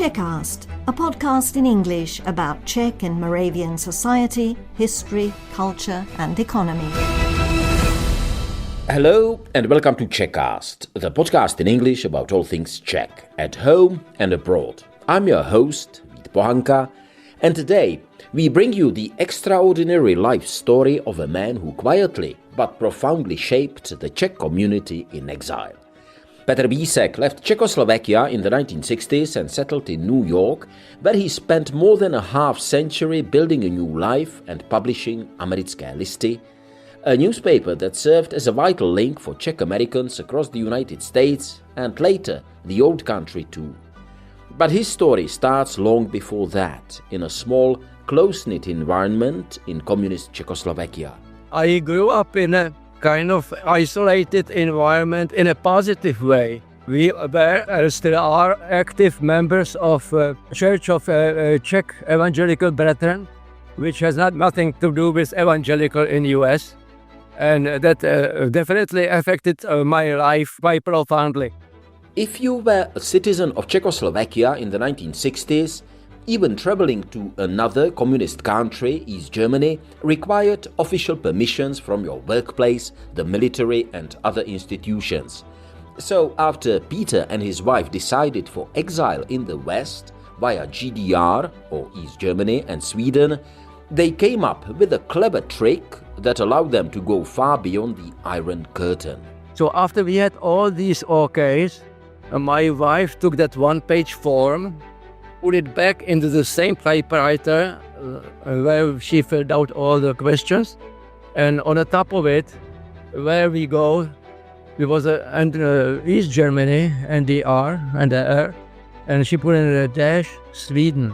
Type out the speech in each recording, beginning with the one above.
Czechast, a podcast in English about Czech and Moravian society, history, culture and economy. Hello and welcome to Czechast, the podcast in English about all things Czech, at home and abroad. I'm your host, Vít Pohanka, and today we bring you the extraordinary life story of a man who quietly but profoundly shaped the Czech community in exile. Petr Bísek left Czechoslovakia in the 1960s and settled in New York, where he spent more than a half century building a new life and publishing Americké listy, a newspaper that served as a vital link for Czech-Americans across the United States and later the old country too. But his story starts long before that, in a small, close-knit environment in communist Czechoslovakia. I grew up in a kind of isolated environment in a positive way. We were and still are active members of Church of Czech Evangelical Brethren, which has nothing to do with evangelical in US. And that definitely affected my life quite profoundly. If you were a citizen of Czechoslovakia in the 1960s, even traveling to another communist country, East Germany, required official permissions from your workplace, the military and other institutions. So after Peter and his wife decided for exile in the West via GDR or East Germany and Sweden, they came up with a clever trick that allowed them to go far beyond the Iron Curtain. So after we had all these OKs, my wife took that one-page form, put it back into the same typewriter where she filled out all the questions, and on the top of it, where we go, it was East Germany, NDR, NDR, and she put in a dash, Sweden.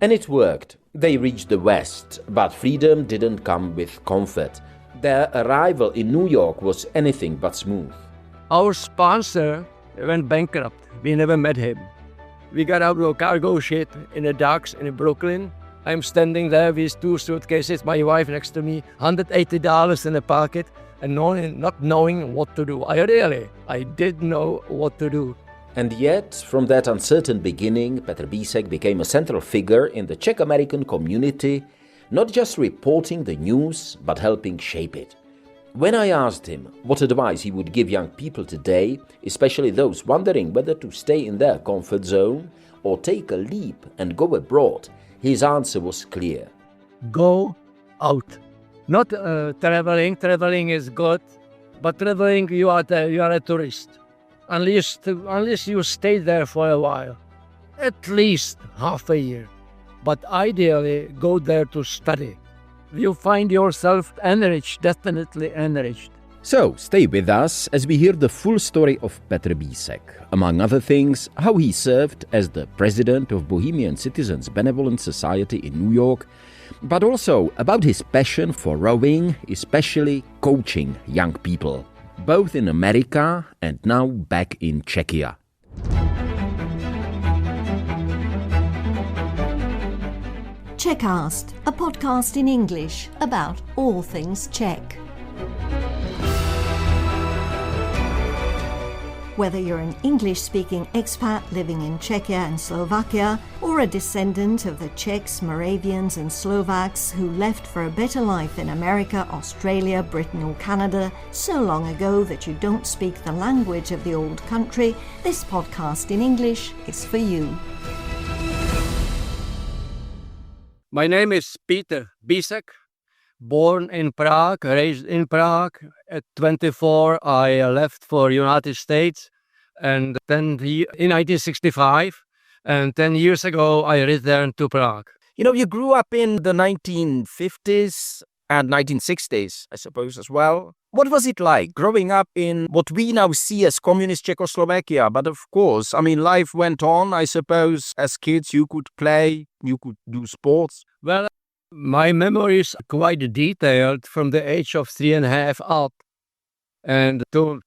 And it worked. They reached the West, but freedom didn't come with comfort. Their arrival in New York was anything but smooth. Our sponsor went bankrupt. We never met him. We got out of a cargo ship in the docks in Brooklyn. I'm standing there with two suitcases, my wife next to me, $180 in the pocket, and not knowing what to do. I didn't know what to do. And yet, from that uncertain beginning, Petr Bísek became a central figure in the Czech-American community, not just reporting the news, but helping shape it. When I asked him what advice he would give young people today, especially those wondering whether to stay in their comfort zone or take a leap and go abroad, his answer was clear. Go out. Not traveling. Traveling is good, but traveling you are a tourist. Unless you stay there for a while, at least half a year. But ideally, go there to study. You find yourself enriched, definitely enriched. So, stay with us as we hear the full story of Petr Bísek. Among other things, how he served as the president of Bohemian Citizens Benevolent Society in New York, but also about his passion for rowing, especially coaching young people, both in America and now back in Czechia. Czechast, a podcast in English about all things Czech. Whether you're an English-speaking expat living in Czechia and Slovakia, or a descendant of the Czechs, Moravians and Slovaks who left for a better life in America, Australia, Britain or Canada so long ago that you don't speak the language of the old country, this podcast in English is for you. My name is Petr Bísek, born in Prague, raised in Prague. At 24, I left for United States, and then in 1965, and 10 years ago, I returned to Prague. You know, you grew up in the 1950s and 1960s, I suppose, as well. What was it like growing up in what we now see as communist Czechoslovakia? But of course, I mean, life went on. I suppose as kids you could play, you could do sports. Well, my memory is quite detailed from the age of 3.5 up. And to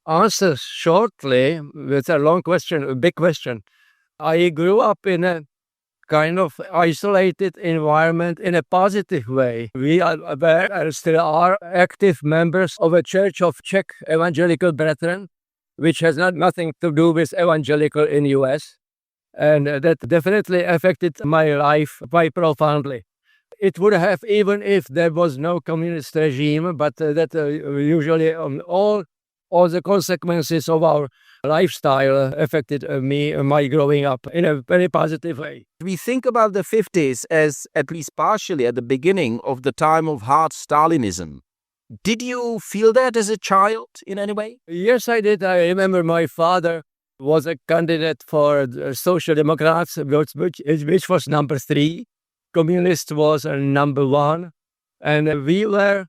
answer shortly, it's a long question, a big question. I grew up in a kind of isolated environment in a positive way. We still are active members of a Church of Czech Evangelical Brethren, which has nothing to do with evangelical in US. And that definitely affected my life quite profoundly. It would have even if there was no communist regime, but that usually all the consequences of our lifestyle affected my growing up in a very positive way. We think about the 50s as at least partially at the beginning of the time of hard Stalinism. Did you feel that as a child in any way? Yes, I did. I remember my father was a candidate for the Social Democrats, which was number 3. Communist was number 1. And we were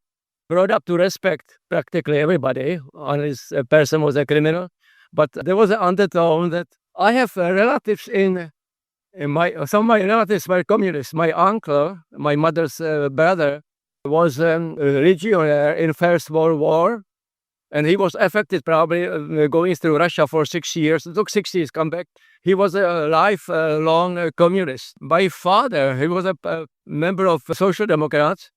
brought up to respect practically everybody, unless a person was a criminal. But there was an undertone that I have relatives some of my relatives were communists. My uncle, my mother's brother, was a legionnaire in First World War. And he was affected probably going through Russia for 6 years. It took 6 years to come back. He was a lifelong communist. My father, he was a member of Social Democrats.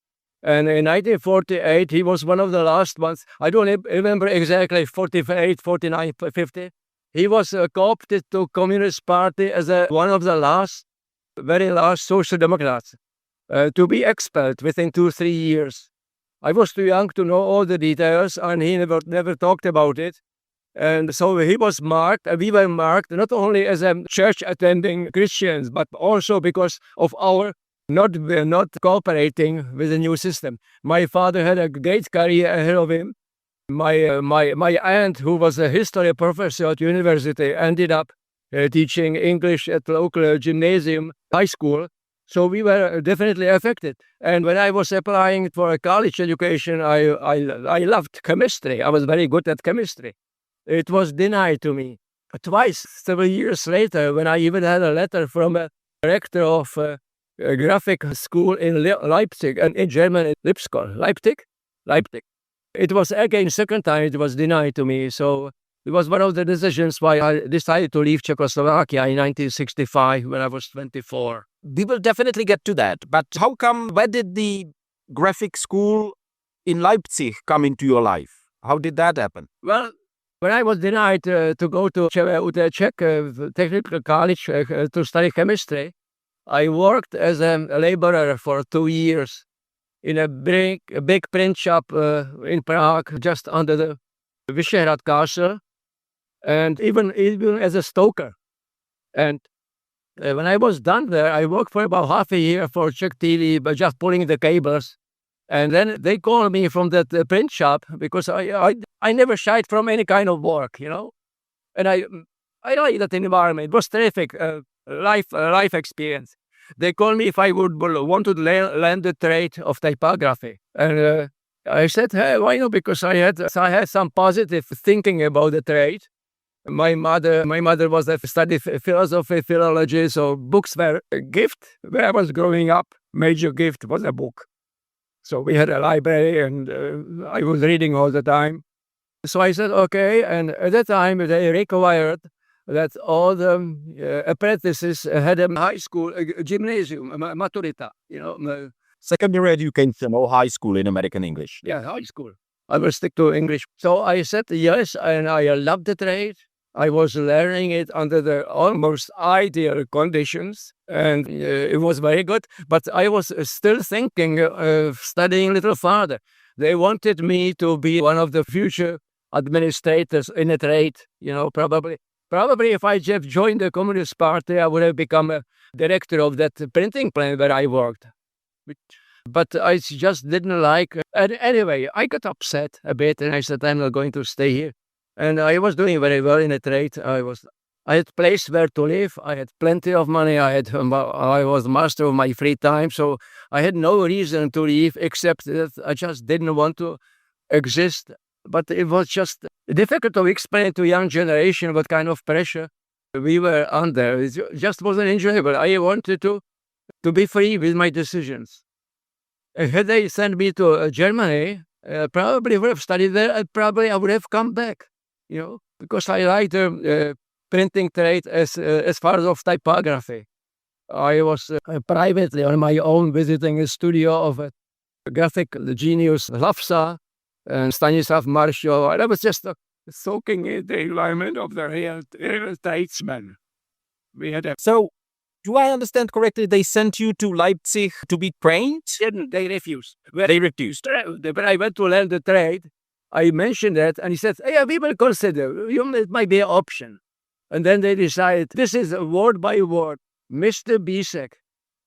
And in 1948, he was one of the last ones. I don't remember exactly, 48, 49, 50. He was co-opted to Communist Party as one of the very last Social Democrats to be expelled within 2-3 years. I was too young to know all the details, and he never talked about it. And so he was marked, and we were marked not only as church-attending Christians, but also because of our not cooperating with the new system. My father had a great career ahead of him. My aunt, who was a history professor at university, ended up teaching English at local gymnasium, high school. So we were definitely affected. And when I was applying for a college education, I loved chemistry. I was very good at chemistry. It was denied to me. Twice, several years later, when I even had a letter from a rector of a graphic school in Leipzig, and in German, Leipzig. It was again, second time it was denied to me. So it was one of the decisions why I decided to leave Czechoslovakia in 1965 when I was 24. We will definitely get to that. But where did the graphic school in Leipzig come into your life? How did that happen? Well, when I was denied to go to Czech Technical College to study chemistry, I worked as a laborer for 2 years in a big print shop in Prague, just under the Vyšehrad Castle, and even as a stoker. And when I was done there, I worked for about half a year for Czech TV, but just pulling the cables. And then they called me from that print shop because I never shied from any kind of work, And I liked that environment. It was terrific life experience. They called me if I would want to learn the trade of typography. And I said, hey, why not? Because I had some positive thinking about the trade. My mother was studied philosophy, philology, so books were a gift. When I was growing up, major gift was a book. So we had a library, and I was reading all the time. So I said, okay, and at that time they required that all the apprentices had a high school, a gymnasium, a maturita, Secondary education or high school in American English. Yeah, high school. I will stick to English. So I said yes, and I loved the trade. I was learning it under the almost ideal conditions, and it was very good. But I was still thinking of studying a little further. They wanted me to be one of the future administrators in a trade, probably. Probably if I just joined the Communist Party, I would have become a director of that printing plant where I worked. But I just didn't like it. And anyway, I got upset a bit, and I said, I'm not going to stay here. And I was doing very well in the trade. I had place where to live. I had plenty of money. I was master of my free time. So I had no reason to leave except that I just didn't want to exist. But it was just difficult to explain to young generation what kind of pressure we were under. It just wasn't enjoyable. I wanted to be free with my decisions. Had they sent me to Germany, probably would have studied there, and probably I would have come back, because I liked the printing trade as far as typography. I was privately on my own visiting a studio of a graphic genius Hlafsa and Stanislav Marshall. And I was just soaking in the environment of the real statesman. We had a... So, do I understand correctly, they sent you to Leipzig to be trained? They refused. They refused. When I went to learn the trade, I mentioned that, and he said, yeah, we will consider. It might be an option. And then they decided, this is word by word. Mr. Bísek,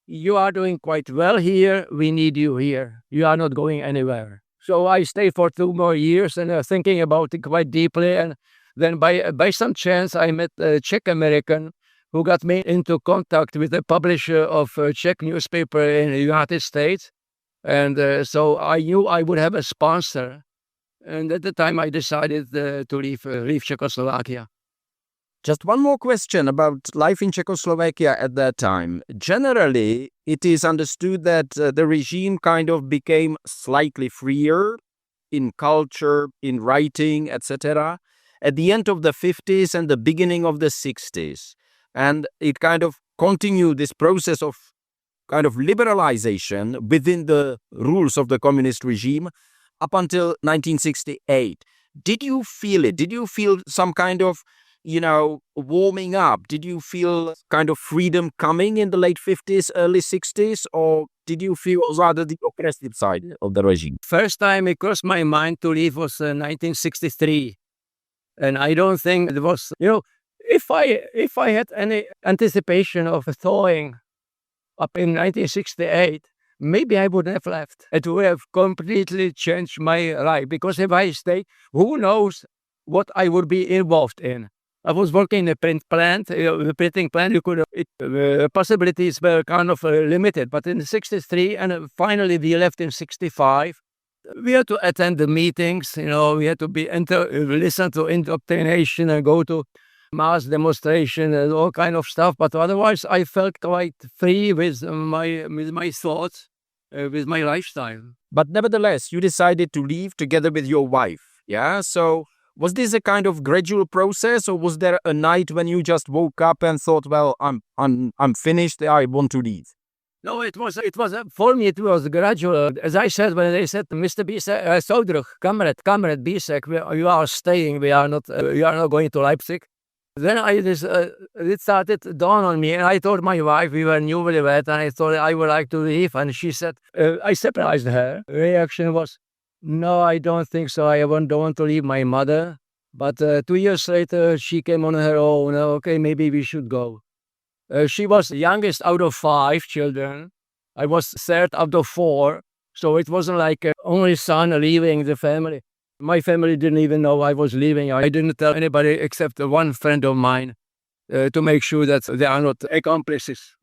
you are doing quite well here. We need you here. You are not going anywhere. So I stayed for 2 more years and thinking about it quite deeply. And then by some chance, I met a Czech-American who got me into contact with a publisher of a Czech newspaper in the United States. And so I knew I would have a sponsor. And at the time, I decided to leave Czechoslovakia. Just one more question about life in Czechoslovakia at that time. Generally, it is understood that the regime kind of became slightly freer in culture, in writing, etc. at the end of the 50s and the beginning of the 60s. And it kind of continued this process of kind of liberalization within the rules of the communist regime up until 1968. Did you feel it? Did you feel some kind of warming up? Did you feel kind of freedom coming in the late 50s, early 60s? Or did you feel rather the oppressive side of the regime? First time it crossed my mind to leave was 1963. And I don't think it was, if I had any anticipation of thawing up in 1968, maybe I would have left. It would have completely changed my life. Because if I stayed, who knows what I would be involved in. I was working in a print plant. The printing plant, possibilities were kind of limited. But in 63, and finally we left in 65, we had to attend the meetings. We had to listen to indoctrination and go to mass demonstration and all kind of stuff. But otherwise, I felt quite free with my thoughts, with my lifestyle. But nevertheless, you decided to leave together with your wife. Yeah. So, was this a kind of gradual process, or was there a night when you just woke up and thought, well, I'm finished, I want to leave? No, it was for me, it was gradual. As I said, when they said, Mr. Bísek, Soudruh, comrade Bísek, you are staying, we are not going to Leipzig. Then it started to dawn on me, and I told my wife, we were newlywed, and I thought I would like to leave. And she said, I surprised her. Her reaction was, no, I don't think so. I don't want to leave my mother. But 2 years later, she came on her own. Okay, maybe we should go. She was the youngest out of 5 children. I was third out of 4. So it wasn't like only son leaving the family. My family didn't even know I was leaving. I didn't tell anybody except one friend of mine to make sure that they are not accomplices.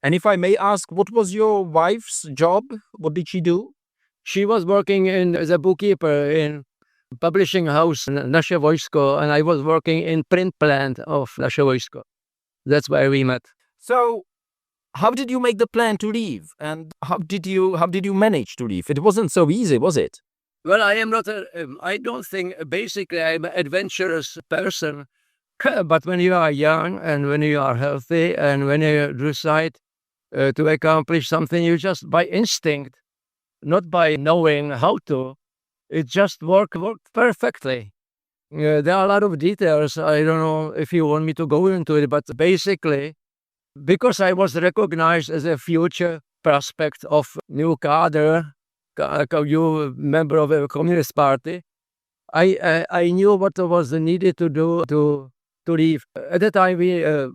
And if I may ask, what was your wife's job? What did she do? She was working as a bookkeeper in publishing house Naše Vojsko, and I was working in print plant of Naše Vojsko. That's where we met. So, how did you make the plan to leave, and how did you manage to leave? It wasn't so easy, was it? Well, I don't think, basically I'm an adventurous person, but when you are young and when you are healthy and when you decide to accomplish something, you just by instinct, not by knowing how to, it just worked perfectly. There are a lot of details. I don't know if you want me to go into it, but basically, because I was recognized as a future prospect of new cadre, new member of a communist party, I knew what was needed to do to leave. At the time,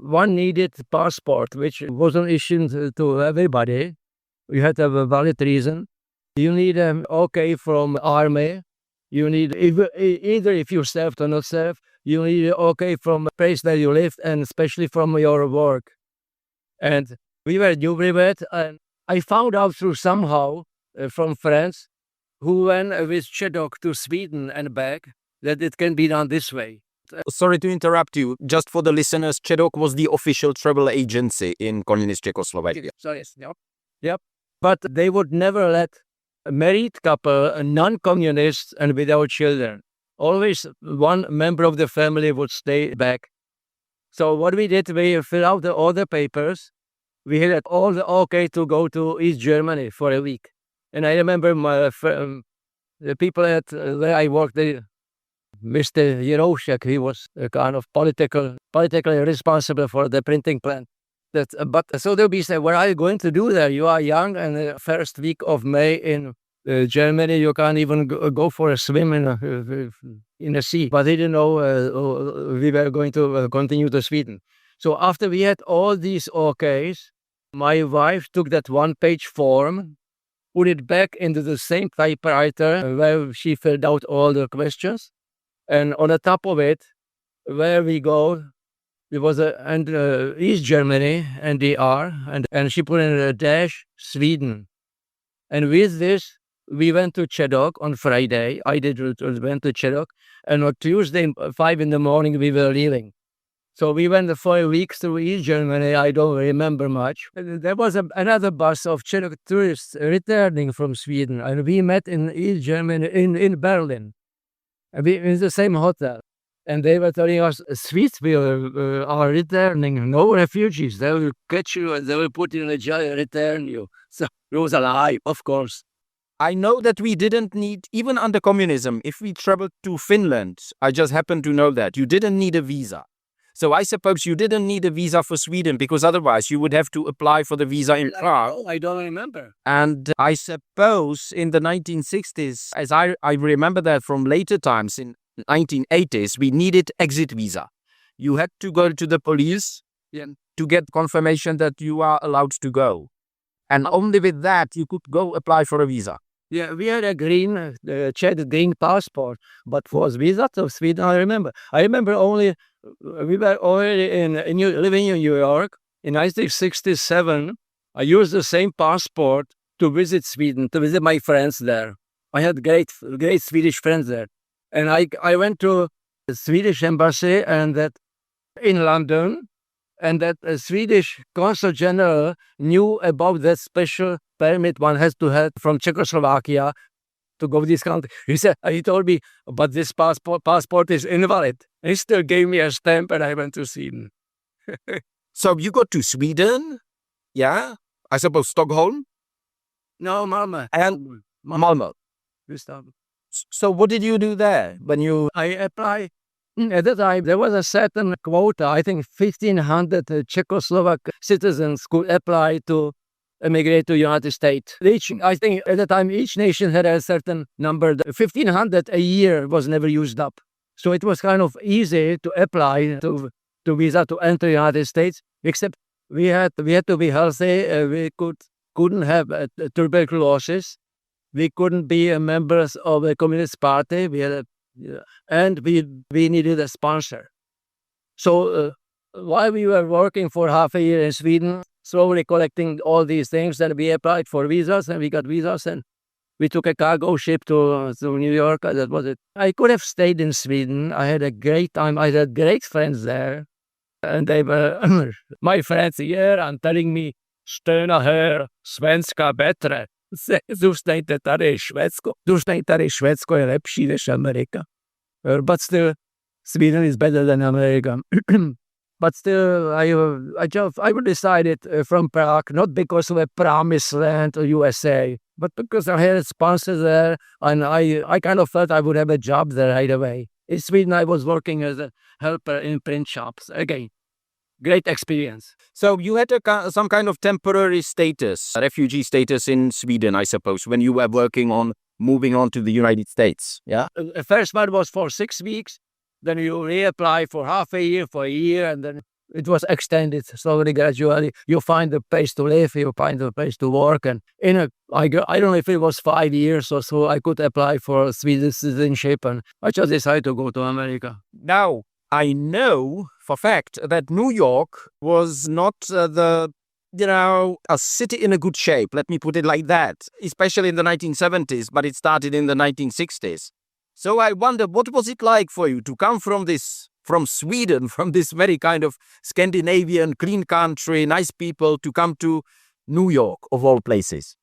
one needed passport, which wasn't issued to everybody. You had to have a valid reason. You need an okay from army. You need, either if you served or not served, you need okay from the place where you lived and especially from your work. And we were newlywed, and I found out through somehow from friends who went with Čedok to Sweden and back that it can be done this way. Sorry to interrupt you. Just for the listeners, Čedok was the official travel agency in communist Czechoslovakia. Sorry, yep. But they would never let a married couple, a non-communist and without children. Always one member of the family would stay back. So what we did, we filled out all the papers. we had all the okay to go to East Germany for a week. And I remember the people at where I worked, Mr. Yeroshek, he was a kind of politically responsible for the printing plant. But so they'll be saying, what are you going to do there? You are young, and the first week of May in Germany, you can't even go for a swim in the sea. But they didn't know we were going to continue to Sweden. So after we had all these okays, my wife took that one-page form, put it back into the same typewriter where she filled out all the questions. And on the top of it, where we go, it was East Germany, NDR, and she put in a dash, Sweden. And with this, we went to Chedok on Friday. I went to Chedok. And on Tuesday, 5 in the morning, we were leaving. So we went for a week through East Germany. I don't remember much. There was another bus of Czech tourists returning from Sweden. And we met in East Germany, in Berlin. In the same hotel. And they were telling us, Swedes are returning, no refugees. They will catch you and they will put you in a jail and return you. So it was a lie, of course. I know that we didn't need, even under communism, if we traveled to Finland, I just happen to know that, you didn't need a visa. So I suppose you didn't need a visa for Sweden because otherwise you would have to apply for the visa in Prague. Oh, I don't remember. And I suppose in the 1960s, as I remember that from later times, in 1980s, we needed exit visa. You had to go to the police to get confirmation that you are allowed to go. And only with that, you could go apply for a visa. Yeah, we had a Czech green passport, but for visa to Sweden, I remember only, we were already living in New York. In 1967, I used the same passport to visit Sweden, to visit my friends there. I had great Swedish friends there. And I went to the Swedish embassy and that in London, and that Swedish consul general knew about that special permit one has to have from Czechoslovakia to go to this country. He told me, but this passport is invalid. He still gave me a stamp and I went to Sweden. So you got to Sweden? Yeah? I suppose Stockholm? No, Malmö. And Malmö. So what did you do there when you... I applied. At the time, there was a certain quota. I think 1,500 Czechoslovak citizens could apply to emigrate to the United States. I think at the time, each nation had a certain number. 1,500 a year was never used up. So it was kind of easy to apply to visa to enter the United States, except we had to be healthy. We couldn't have tuberculosis. We couldn't be members of the Communist Party. And we needed a sponsor. So while we were working for half a year in Sweden, slowly collecting all these things, then we applied for visas and we got visas and we took a cargo ship to New York. That was it. I could have stayed in Sweden. I had a great time. I had great friends there. And they were my friends here and telling me, stöna här, svenska bättre. Zůstaňte tady, Švédsko je lepší než Amerika. But still, Sweden is better than America. But still, I decided from Prague, not because of a promised land or USA, but because I had sponsors there, and I kind of felt I would have a job there right away. In Sweden, I was working as a helper in print shops. Again, great experience. So you had some kind of temporary status, refugee status in Sweden, I suppose, when you were working on moving on to the United States, yeah? The first one was for 6 weeks. Then you reapply for half a year, for a year, and then it was extended slowly, gradually. You find a place to live, you find a place to work, and I don't know if it was 5 years or so, I could apply for Swedish citizenship, and I just decided to go to America. Now, I know for fact that New York was not a city in a good shape, let me put it like that, especially in the 1970s, but it started in the 1960s. So I wonder, what was it like for you to come from Sweden, from this very kind of Scandinavian, clean country, nice people, to come to New York, of all places?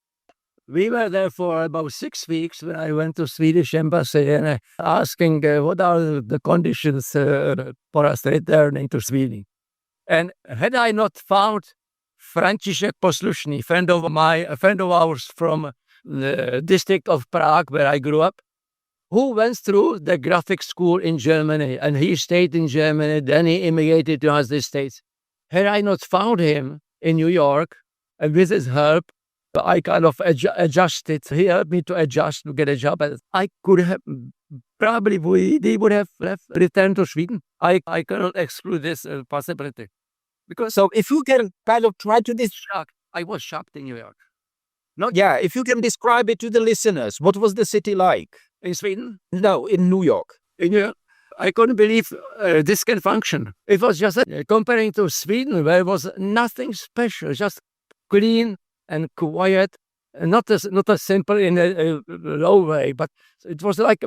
We were there for about 6 weeks when I went to Swedish embassy and asking what are the conditions for us returning to Sweden. And had I not found František Poslušný, a friend of ours from the district of Prague, where I grew up, who went through the graphic school in Germany, and he stayed in Germany, then he immigrated to the United States. Had I not found him in New York, and with his help, I kind of adjusted. He helped me to adjust to get a job. And I could have, they would have returned to Sweden. I cannot exclude this possibility. Because So if you can kind of try to I was shocked in New York. if you can describe it to the listeners, what was the city like? In Sweden? No, in New York. In New York. I couldn't believe this can function. It was just comparing to Sweden, where it was nothing special, just clean and quiet, and not as simple in a low way, but it was like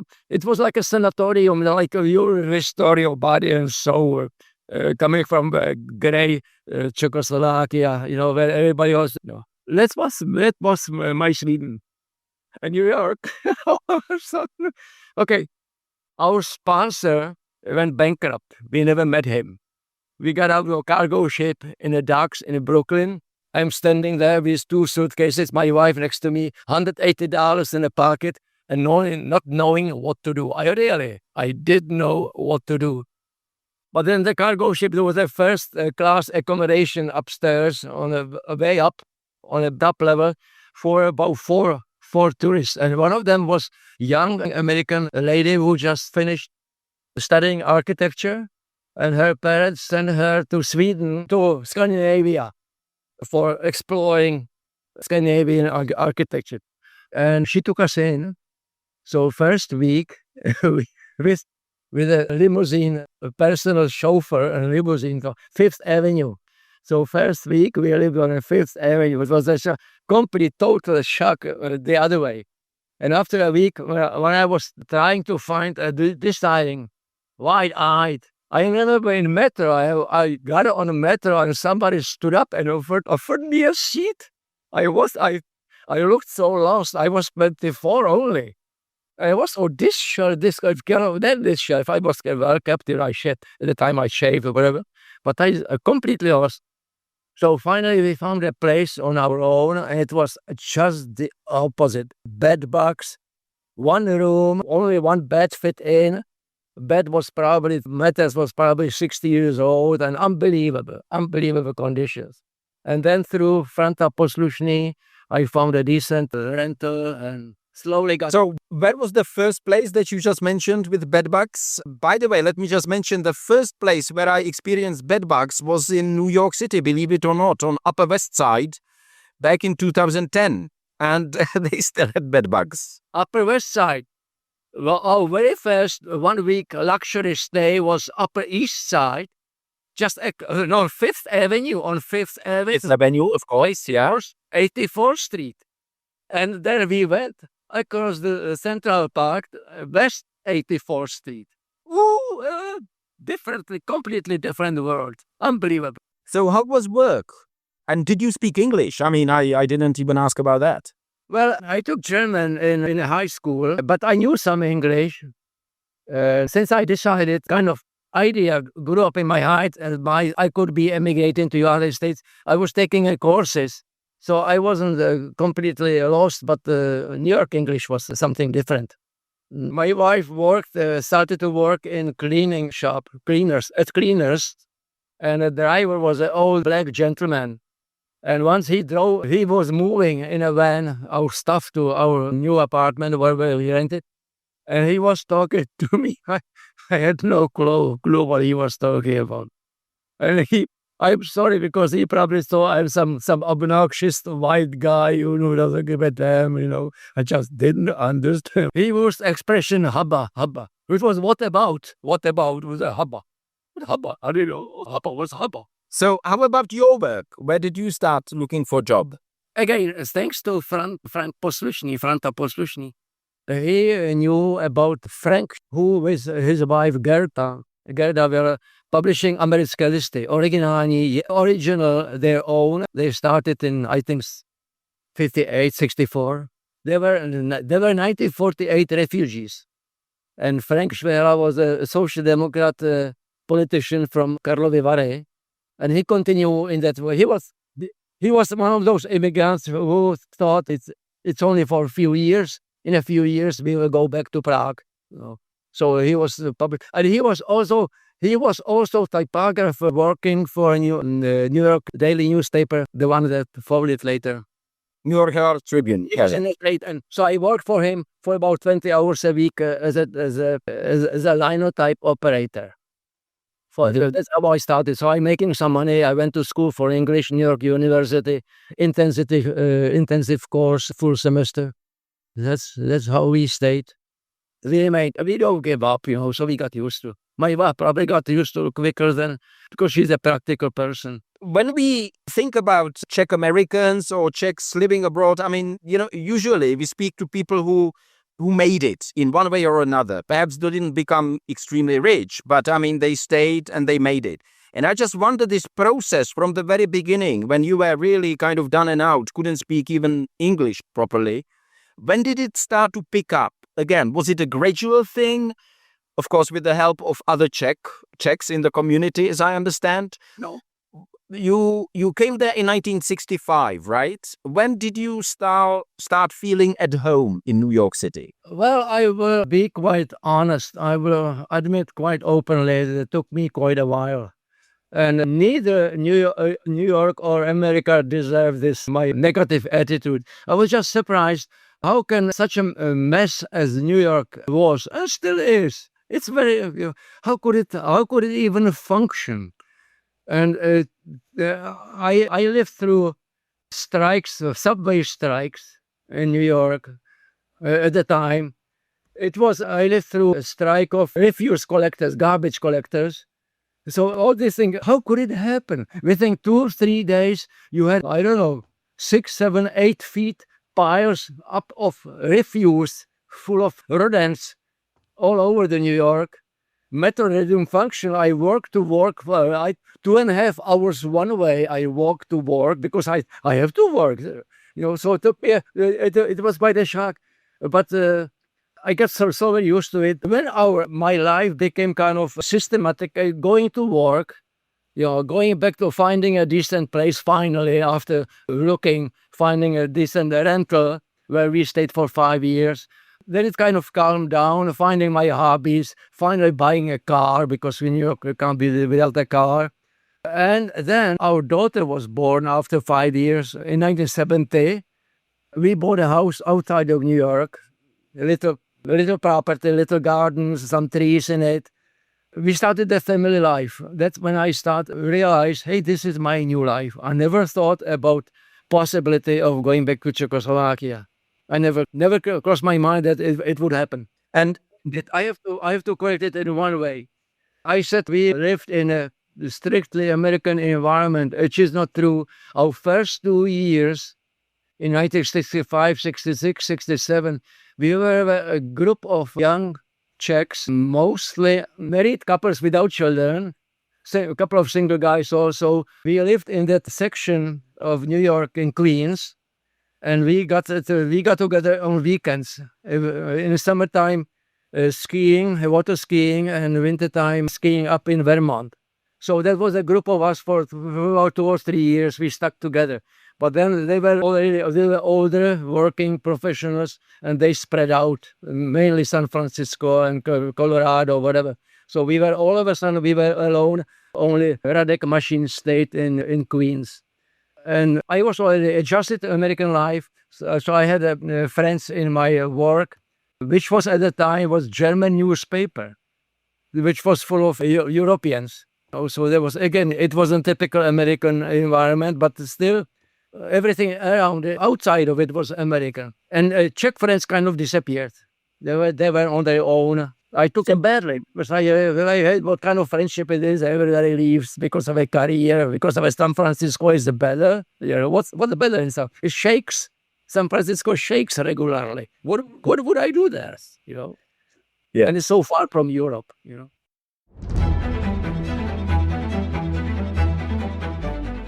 a sanatorium, like you restore your body and soul. Coming from grey Czechoslovakia, where everybody was, that was my Sweden. And New York, all of a sudden, okay, our sponsor went bankrupt. We never met him. We got out of a cargo ship in the docks in Brooklyn. I'm standing there with 2 suitcases, my wife next to me, $180 in a pocket, and not knowing what to do. I didn't know what to do. But then the cargo ship, there was a first class accommodation upstairs on a way up, on a top level, for about four tourists. And one of them was young American lady who just finished studying architecture, and her parents sent her to Sweden, to Scandinavia, for exploring Scandinavian architecture. And she took us in. So first week, with a limousine, a personal chauffeur and limousine to Fifth Avenue. So first week we lived on Fifth Avenue. It was a complete, total shock the other way. And after a week, when I was trying to find, deciding, wide-eyed, I remember in metro, I got on a metro and somebody stood up and offered me a seat. I looked so lost. I was 24 only. I was, this shirt, this shirt. If I was well kept in my shit at the time I shaved or whatever. But I completely lost. So finally we found a place on our own, and it was just the opposite. Bed bugs, 1 room, only 1 bed fit in. Mattress was probably 60 years old, and unbelievable conditions. And then through Franta Poslušný, I found a decent rental and slowly got... So where was the first place that you just mentioned with bedbugs? By the way, let me just mention the first place where I experienced bedbugs was in New York City, believe it or not, on Upper West Side back in 2010. And they still had bedbugs. Upper West Side. Well, our very first 1 week luxury stay was Upper East Side, just on Fifth Avenue. Fifth Avenue, of course, yeah. 84th Street. And there we went across the Central Park, West 84th Street. Ooh, completely different world. Unbelievable. So how was work? And did you speak English? I mean, I didn't even ask about that. Well, I took German in high school, but I knew some English. Since I decided, kind of idea grew up in my head, and I could be emigrating to the United States, I was taking courses. So I wasn't completely lost, but New York English was something different. My wife started to work in cleaners, and the driver was an old black gentleman. And once he was moving in a van our stuff to our new apartment where we rented, and he was talking to me. I had no clue what he was talking about. And I'm sorry, because he probably thought I'm some obnoxious white guy who doesn't give a damn, I just didn't understand. He used the expression hubba, which was what about was a hubba. What hubba? I didn't know. Hubba was hubba. So how about your work? Where did you start looking for a job? Again, thanks to Franta Poslušný. He knew about Frank, who with his wife Gerda were publishing americké listy, original, their own. They started in, I think, 58, 64. There were 1948 refugees. And Frank Švehla was a social democrat politician from Karlovy Vary. And he continued in that way. He was one of those immigrants who thought it's only for a few years. In a few years, we will go back to Prague. So he was public, and he was also typographer working for a New York daily newspaper, the one that folded later. New York Herald Tribune. Yes, and so I worked for him for about 20 hours a week as a linotype operator. That's how I started. So I'm making some money. I went to school for English, New York University, intensive course, full semester. That's how we stayed. We don't give up, so we got used to. My wife probably got used to quicker than, because she's a practical person. When we think about Czech-Americans or Czechs living abroad, I mean, usually we speak to people who made it in one way or another. Perhaps they didn't become extremely rich, but I mean, they stayed and they made it. And I just wonder, this process from the very beginning, when you were really kind of down and out, couldn't speak even English properly, when did it start to pick up? Again, was it a gradual thing? Of course, with the help of other Czechs in the community, as I understand. No. You came there in 1965, right? When did you start feeling at home in New York City? Well, I will be quite honest. I will admit quite openly that it took me quite a while. And neither New York or America deserve this, my negative attitude. I was just surprised. How can such a mess as New York was and still is? It's very. How could it even function? And I lived through strikes, subway strikes in New York at the time. I lived through a strike of refuse collectors, garbage collectors. So all these things, how could it happen? Within 2 or 3 days, you had, 6, 7, 8 feet piles up of refuse full of rodents all over the New York. Metro didn't function. I walked to work for 2.5 hours one way. I walked to work because I have to work. So it took me. It was quite a shock, but I got so used to it. When my life became kind of systematic, going to work, going back to finding a decent place finally after finding a decent rental where we stayed for 5 years. Then it kind of calmed down, finding my hobbies, finally buying a car, because in New York you can't be without a car. And then our daughter was born after 5 years. In 1970, we bought a house outside of New York, a little property, little gardens, some trees in it. We started a family life. That's when I realized, hey, this is my new life. I never thought about possibility of going back to Czechoslovakia. I never crossed my mind that it would happen. And I have to correct it in one way. I said we lived in a strictly American environment, which is not true. Our first 2 years, in 1965, 66, 67, we were a group of young Czechs, mostly married couples without children, a couple of single guys also. We lived in that section of New York in Queens. And we got together on weekends. In the summertime, skiing, water skiing, and wintertime skiing up in Vermont. So that was a group of us for about 2 or 3 years. We stuck together. But then they were already a little older, working professionals, and they spread out, mainly San Francisco and Colorado, whatever. So all of a sudden, we were alone. Only Radek Machine stayed in Queens. And I was already adjusted to American life, so I had friends in my work, which was at the time was German newspaper, which was full of Europeans. So there was, again, it wasn't typical American environment, but still everything around outside of it was American. And Czech friends kind of disappeared. They were on their own. I took them badly because I heard what kind of friendship it is. Everybody leaves because of a career, because of a San Francisco is the better. What's the better in San? It shakes. San Francisco shakes regularly. What would I do there? Yeah. And it's so far from Europe.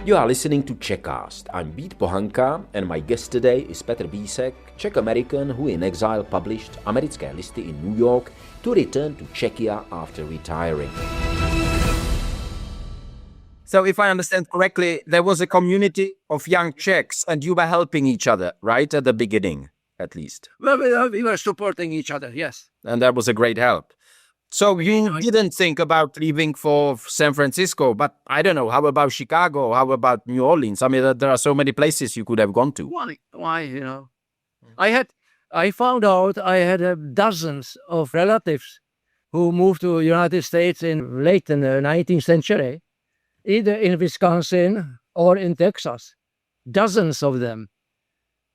You are listening to Czechast. I'm Vít Pohanka and my guest today is Petr Bísek, Czech-American who in exile published Americké listy in New York to return to Czechia after retiring. So if I understand correctly, there was a community of young Czechs and you were helping each other, right? At the beginning, at least. Well, we were supporting each other, yes. And that was a great help. So you didn't think about leaving for San Francisco, but I don't know, how about Chicago? How about New Orleans? I mean, there are so many places you could have gone to. Why, I found out I had dozens of relatives who moved to the United States late in the 19th century, either in Wisconsin or in Texas. Dozens of them.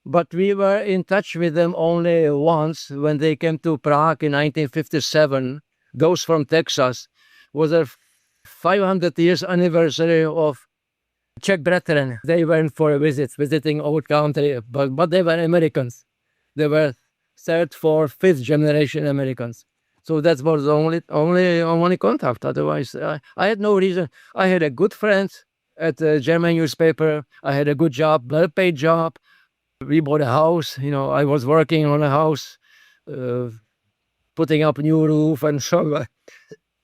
But we were in touch with them only once when they came to Prague in 1957. Those from Texas was a 500 years anniversary of Czech brethren. They went for a visit, visiting old country, but they were Americans. They were third, fourth, fifth generation Americans. So that was the only contact. Otherwise, I had no reason. I had a good friend at a German newspaper. I had a good job, well-paid job. We bought a house. I was working on a house, putting up a new roof and so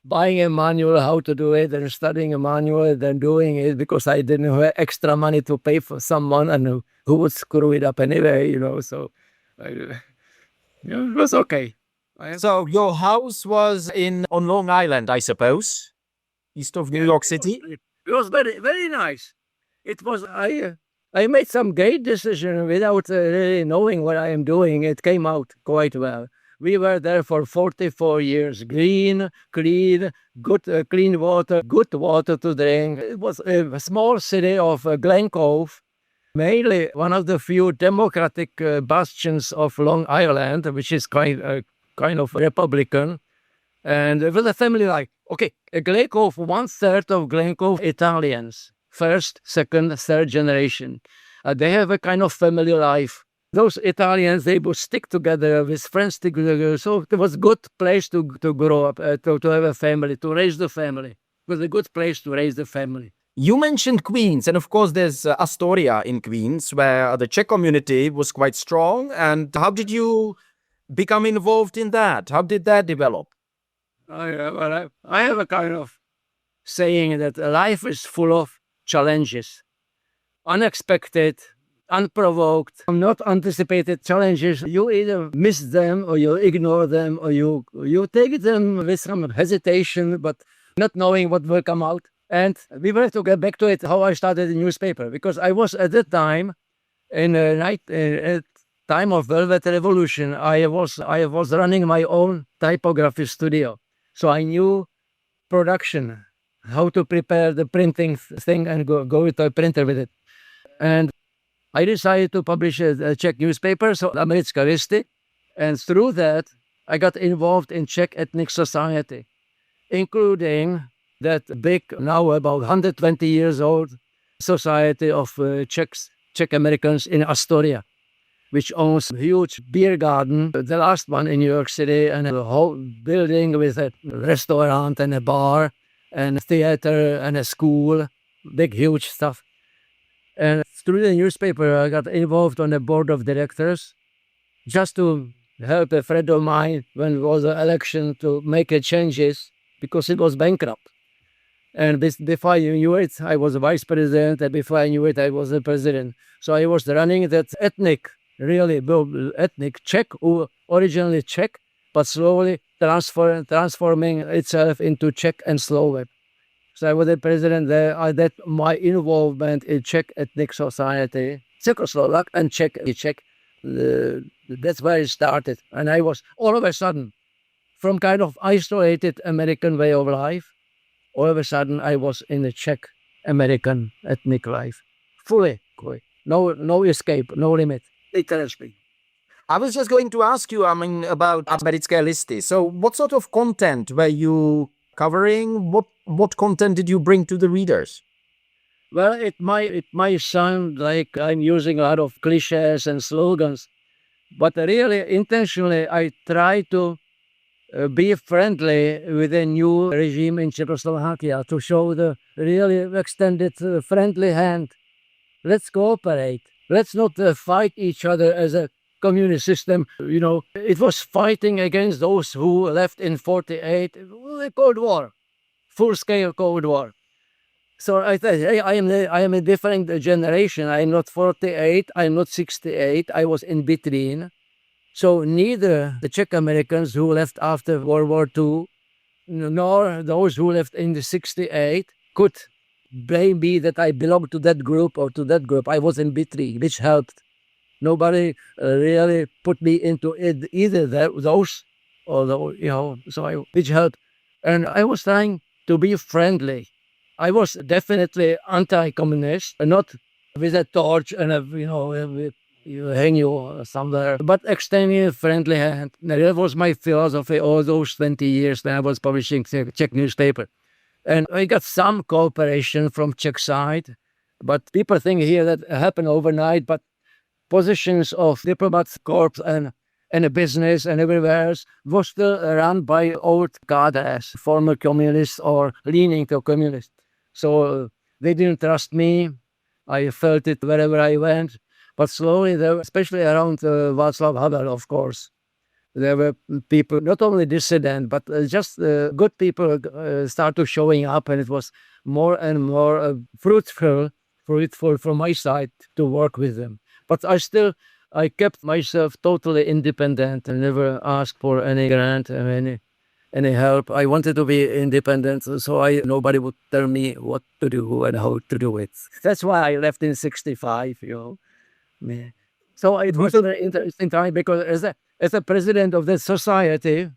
buying a manual how to do it and studying a manual and then doing it because I didn't have extra money to pay for someone and who would screw it up anyway, So it was okay. So your house was on Long Island, I suppose, east of New York City? It was very, very nice. It was, I made some great decision without really knowing what I am doing. It came out quite well. We were there for 44 years. Green, clean, good, clean water, good water to drink. It was a small city of Glen Cove, mainly one of the few democratic bastions of Long Island, which is kind of Republican. And it was a family life. Okay, Glen Cove, 1/3 of Glen Cove Italians. First, second, third generation. They have a kind of family life. Those Italians, they would stick together with friends together. So it was a good place to grow up, to have a family, to raise the family. It was a good place to raise the family. You mentioned Queens, and of course there's Astoria in Queens, where the Czech community was quite strong. And how did you become involved in that? How did that develop? I have a kind of saying that life is full of challenges, unexpected, unprovoked, not anticipated challenges. You either miss them or you ignore them or you take them with some hesitation, but not knowing what will come out. And we will have to get back to it, how I started the newspaper, because I was at that time, in the time of Velvet Revolution, I was running my own typography studio. So I knew production, how to prepare the printing thing and go to a printer with it. And I decided to publish a Czech newspaper, so Americká listy, and through that, I got involved in Czech ethnic society, including that big, now about 120 years old, society of Czech-Americans in Astoria, which owns a huge beer garden, the last one in New York City, and a whole building with a restaurant and a bar and a theater and a school, big, huge stuff. And through the newspaper, I got involved on the board of directors just to help a friend of mine when it was an election to make changes because it was bankrupt. And before I knew it, I was a vice president, and before I knew it, I was the president. So I was running that really ethnic Czech, originally Czech, but slowly transforming itself into Czech and Slovak. So I was the president there. That my involvement in Czech ethnic society, Czechoslovak and Czech, that's where it started. And I was all of a sudden, from kind of isolated American way of life, all of a sudden I was in the Czech American ethnic life, fully. No escape, no limit, literally. I was just going to ask you, about Americké listy. So what sort of content were you covering? What content did you bring to the readers? Well, it might sound like I'm using a lot of cliches and slogans, but really, intentionally, I try to be friendly with a new regime in Czechoslovakia to show the really extended friendly hand. Let's cooperate. Let's not fight each other as a communist system. It was fighting against those who left in 48, the Cold War, full-scale Cold War. So I said, hey, I am a different generation. I'm not 48, I'm not 68, I was in between. So neither the Czech-Americans who left after World War II, nor those who left in the 68 could blame me that I belonged to that group or to that group. I was in between, which helped. Nobody really put me into either those or which helped. And I was trying to be friendly. I was definitely anti-communist, not with a torch and you hang you somewhere, but extending a friendly hand. That was my philosophy all those 20 years when I was publishing Czech newspaper. And I got some cooperation from Czech side, but people think here that happened overnight, but positions of diplomats, corps, and a business and everywhere else was still run by old cadres, former communists or leaning to communists. So they didn't trust me. I felt it wherever I went. But slowly, especially around Václav Havel, of course, there were people, not only dissident, but just good people started showing up, and it was more and more fruitful from my side to work with them. But I kept myself totally independent and never asked for any grant or any help. I wanted to be independent, so nobody would tell me what to do and how to do it. That's why I left in 65, So it was a very interesting time because as a president of the society,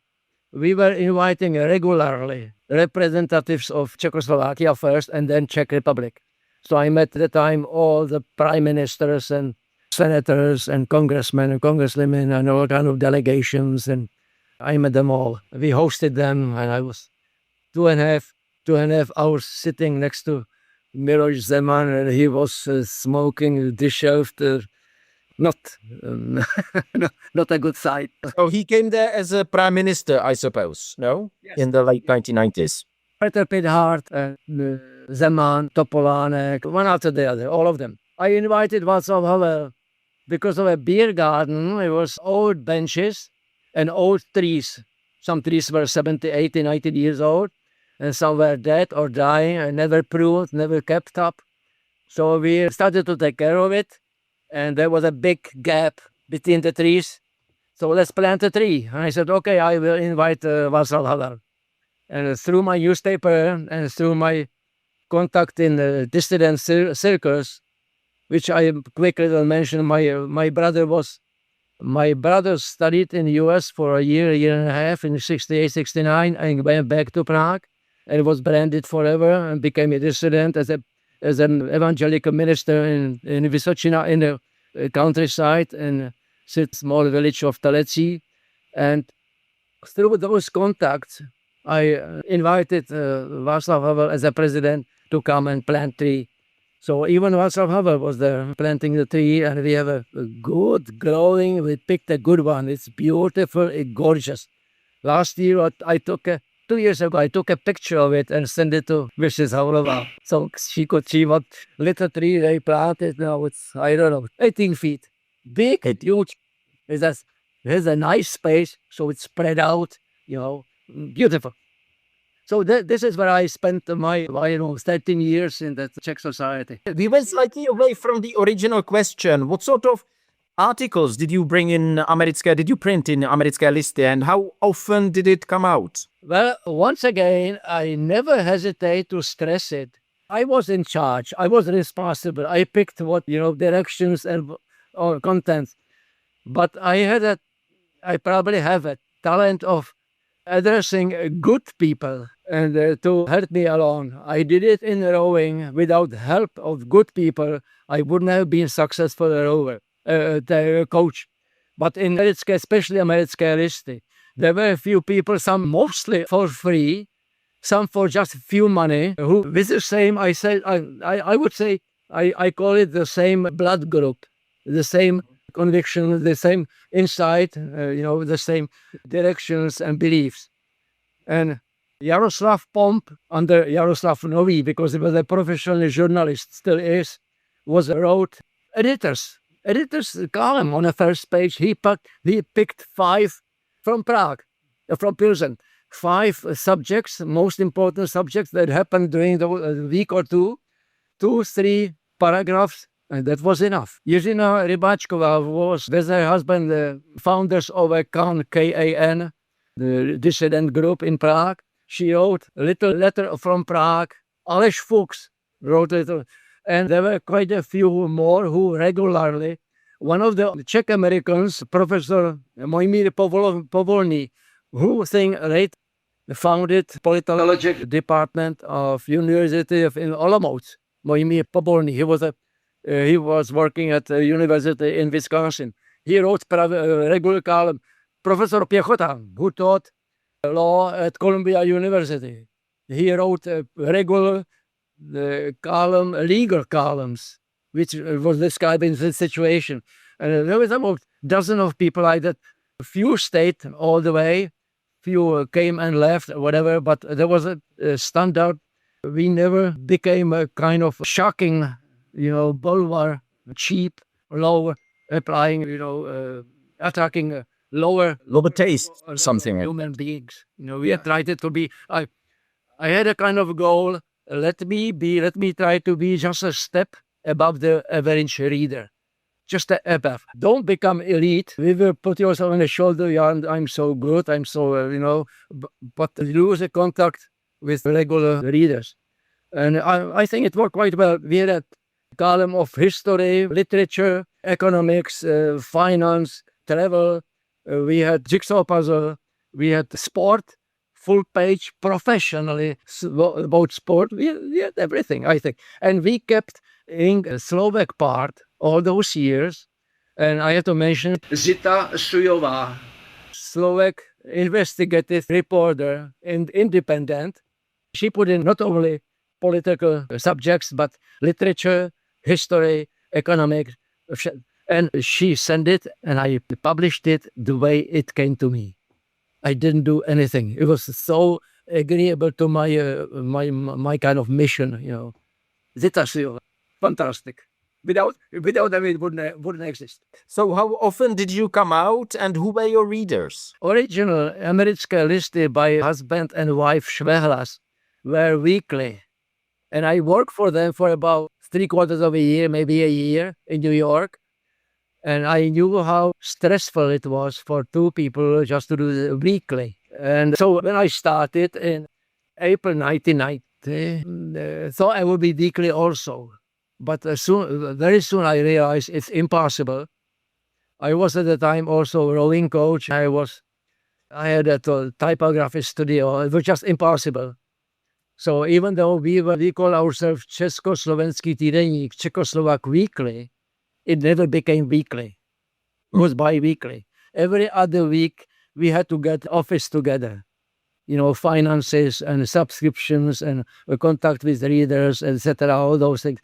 we were inviting regularly representatives of Czechoslovakia first and then Czech Republic. So I met at the time all the prime ministers and senators and congressmen and congresswomen and all kind of delegations, and I met them all. We hosted them, and I was two and a half hours sitting next to Miloš Zeman, and he was smoking disheved, not a good sight. So he came there as a prime minister, I suppose, no? Yes. In the late 1990s. Petr Pithart, Zeman, Topolánek, one after the other, all of them. I invited Václav Havel because of a beer garden. It was old benches and old trees. Some trees were 70, 80, 90 years old, and some were dead or dying and never pruned, never kept up. So we started to take care of it, and there was a big gap between the trees. So let's plant a tree. And I said, okay, I will invite Václav Havel. And through my newspaper and through my contact in the dissident circles, which I quickly will mention, my brother studied in the US for a year and a half in 68, 69, and went back to Prague and was branded forever and became a dissident as an evangelical minister in Vysočina, in the countryside, in a small village of Telecí. And through those contacts, I invited Václav Havel as a president to come and plant tree. So even Václav Havel was there planting the tree, and we have a good growing. We picked a good one. It's beautiful, it's gorgeous. Last year, 2 years ago, I took a picture of it and sent it to Mrs. Havelova. So she could see what little tree they planted. Now it's, 18 feet. Big, huge. It has a nice space, so it's spread out, beautiful. So this is where I spent my 13 years in the Czech society. We went slightly away from the original question. What sort of articles did you print in Americké listy, and how often did it come out? Well, once again, I never hesitate to stress it. I was in charge. I was responsible. I picked what, directions and or contents. But I probably have a talent of addressing good people and to help me along. I did it in rowing. Without help of good people, I wouldn't have been successful rower, coach. But in Americké, especially Americké listy, there were a few people, some mostly for free, some for just few money, who with the same, I would say, I call it the same blood group, the same conviction, the same insight, the same directions and beliefs. And Jaroslav Pomp, under Jaroslav Nový, because he was a professional journalist, still is, wrote editor's column on the first page. He picked 5 from Prague, from Pilsen, 5 subjects, most important subjects that happened during the week or two, 3 paragraphs, and that was enough. Jiřina Rybáčková was, with her husband, the founders of a KAN, K-A-N, the dissident group in Prague. She wrote a little letter from Prague. Aleš Fuchs wrote a little, and there were quite a few more who regularly. One of the Czech-Americans, Professor Mojmír Povolný, who founded politology department of University of in Olomouc. Mojmír Povolný. He was working at a university in Wisconsin. He wrote a regular column. Professor Piechota, who taught law at Columbia University, he wrote a regular column, legal columns, which was describing the situation. And there was about a dozen of people like that. A few stayed all the way, few came and left, whatever, but there was a standard. We never became a kind of shocking, bulwark, cheap, low, applying, attacking lower taste, something. Human beings. We tried it to be, I had a kind of goal, let me try to be just a step above the average reader. Just above. Don't become elite. We will put yourself on the shoulder, I'm so good, I'm so, but lose a contact with regular readers. And I think it worked quite well. We had a column of history, literature, economics, finance, travel. We had jigsaw puzzle. We had sport, full page, professionally about sport. We had everything, I think. And we kept in the Slovak part all those years. And I have to mention Zita Sujová, Slovak investigative reporter and independent. She put in not only political subjects, but literature, history, economics. And she sent it, and I published it the way it came to me. I didn't do anything. It was so agreeable to my kind of mission, Zita Sujová, fantastic. Without them, it wouldn't exist. So how often did you come out, and who were your readers? Original Americké listy by husband and wife Švehlas were weekly. And I worked for them for about 3/4 of a year, maybe a year in New York. And I knew how stressful it was for two people just to do the weekly. And so when I started in April 1990, thought I would be weekly also. But very soon I realized it's impossible. I was at the time also a rowing coach. I had a typography studio. It was just impossible. So even though we call ourselves Československý týdeník, Czechoslovak Weekly, it never became weekly. It was bi-weekly. Every other week we had to get office together. Finances and subscriptions and contact with readers, etc., all those things.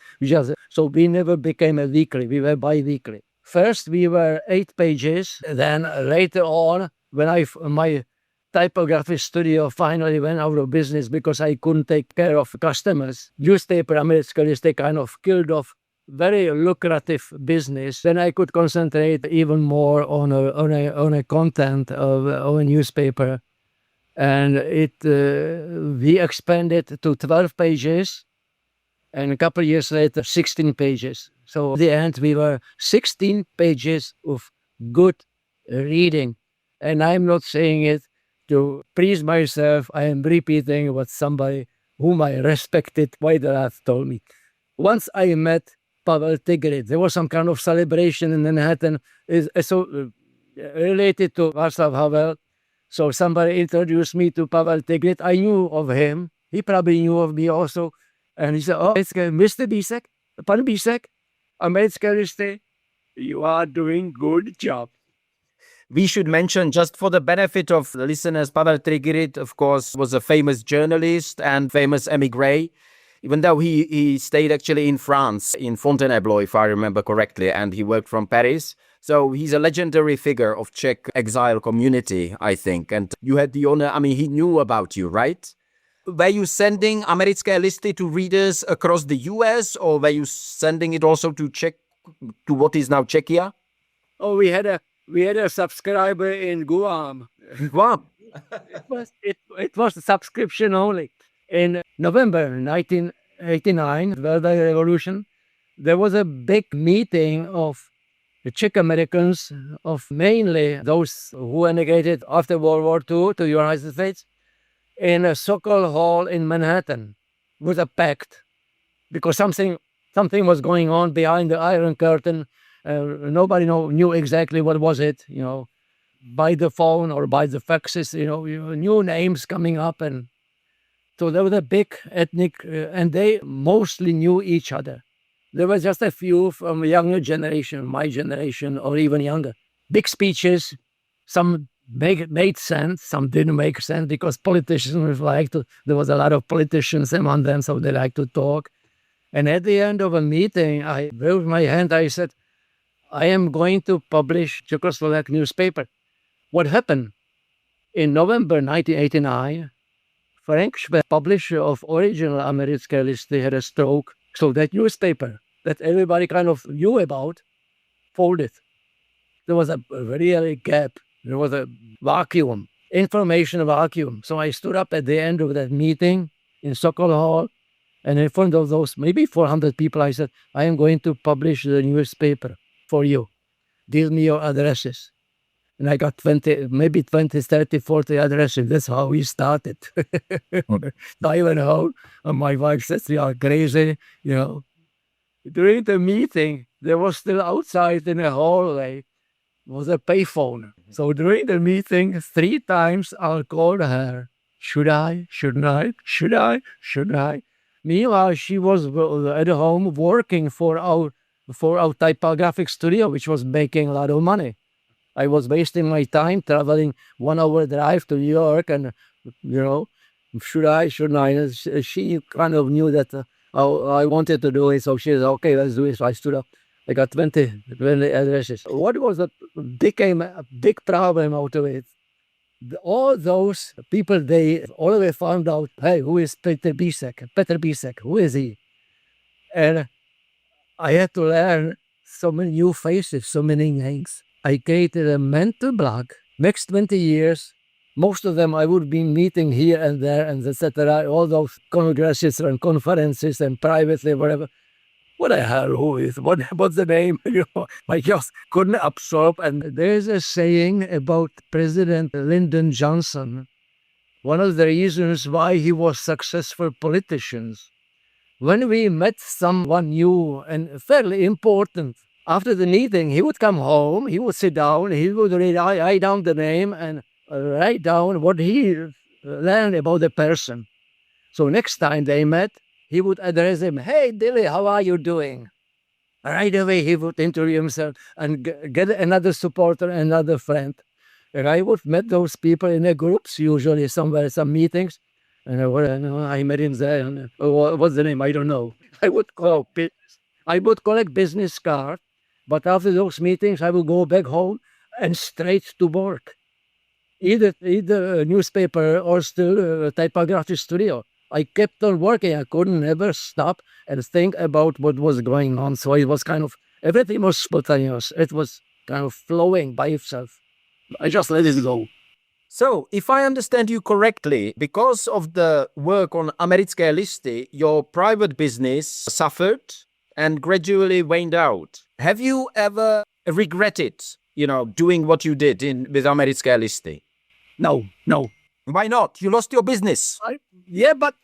So we never became a weekly, we were bi-weekly. First we were 8 pages, then later on, when my typography studio finally went out of business because I couldn't take care of customers, newspaper Americké listy kind of killed off very lucrative business. Then I could concentrate even more on a content of a newspaper. And we expanded to 12 pages, and a couple of years later, 16 pages. So at the end, we were 16 pages of good reading. And I'm not saying it to please myself. I am repeating what somebody whom I respected quite a lot told me. Once I met Pavel Tigrid, there was some kind of celebration in Manhattan, related to Václav Havel. So somebody introduced me to Pavel Tigrid. I knew of him. He probably knew of me also. And he said, "Oh, it's Mr. Bísek, Pan Bísek, Americké listy, you are doing good job." We should mention, just for the benefit of the listeners, Pavel Tigrid, of course, was a famous journalist and famous émigré, even though he stayed actually in France, in Fontainebleau, if I remember correctly, and he worked from Paris. So he's a legendary figure of Czech exile community, I think. And you had the honor, he knew about you, right? Were you sending Americké listy to readers across the US, or were you sending it also to what is now Czechia? Oh, we had a subscriber in Guam. Guam? It was a subscription only. In November 1989, the revolution, there was a big meeting of the Czech-Americans, of mainly those who emigrated after World War II to the United States, in a Sokol Hall in Manhattan. It was a pact because something was going on behind the Iron Curtain. Nobody knew exactly what was it, by the phone or by the faxes, new names coming up. And so there was a big ethnic, and they mostly knew each other. There were just a few from the younger generation, my generation, or even younger. Big speeches, some made sense, some didn't make sense because politicians there was a lot of politicians among them, so they like to talk. And at the end of a meeting, I waved my hand, I said, I am going to publish Czechoslovak newspaper. What happened? In November 1989, Frank Schwer, publisher of original Americké listy, had a stroke. So that newspaper that everybody kind of knew about folded. There was a really gap. There was a vacuum, information vacuum. So I stood up at the end of that meeting in Sokol Hall, and in front of those maybe 400 people, I said, I am going to publish the newspaper for you. Give me your addresses. And I got 20, 30, 40 addresses. That's how we started. I went home, and my wife said, you are crazy, During the meeting, there was still outside in the hallway, was a payphone. So during the meeting, 3 times I called her. Should I? Shouldn't I? Should I? Shouldn't I? Meanwhile, she was at home working for our typographic studio, which was making a lot of money. I was wasting my time traveling 1 hour drive to New York, and should I, shouldn't I? And she kind of knew that I wanted to do it, so she said, okay, let's do it. So I stood up. I got 20 addresses. What became a big problem out of it? All those people, they always found out, hey, who is Peter Bísek? Peter Bísek, who is he? And I had to learn so many new faces, so many names. I created a mental block. Next 20 years, most of them I would be meeting here and there and etc. All those congresses and conferences and privately, whatever. What the hell, who is, what's the name? I just couldn't absorb. And there's a saying about President Lyndon Johnson. One of the reasons why he was successful politician. When we met someone new and fairly important, after the meeting, he would come home, he would sit down, he would write down the name and write down what he learned about the person. So next time they met, he would address him, hey, Dilly, how are you doing? Right away, he would introduce himself and get another supporter, another friend. And I would meet those people in the groups, usually somewhere, some meetings. And I met him there. And, what's the name? I don't know. I would collect business cards. But after those meetings, I would go back home and straight to work. Either a newspaper or still a typography studio. I kept on working. I couldn't ever stop and think about what was going on. So it was everything was spontaneous. It was kind of flowing by itself. I just let it go. So, if I understand you correctly, because of the work on Americké listy, your private business suffered and gradually waned out. Have you ever regretted, doing what you did with Americké listy? No. Why not? You lost your business. But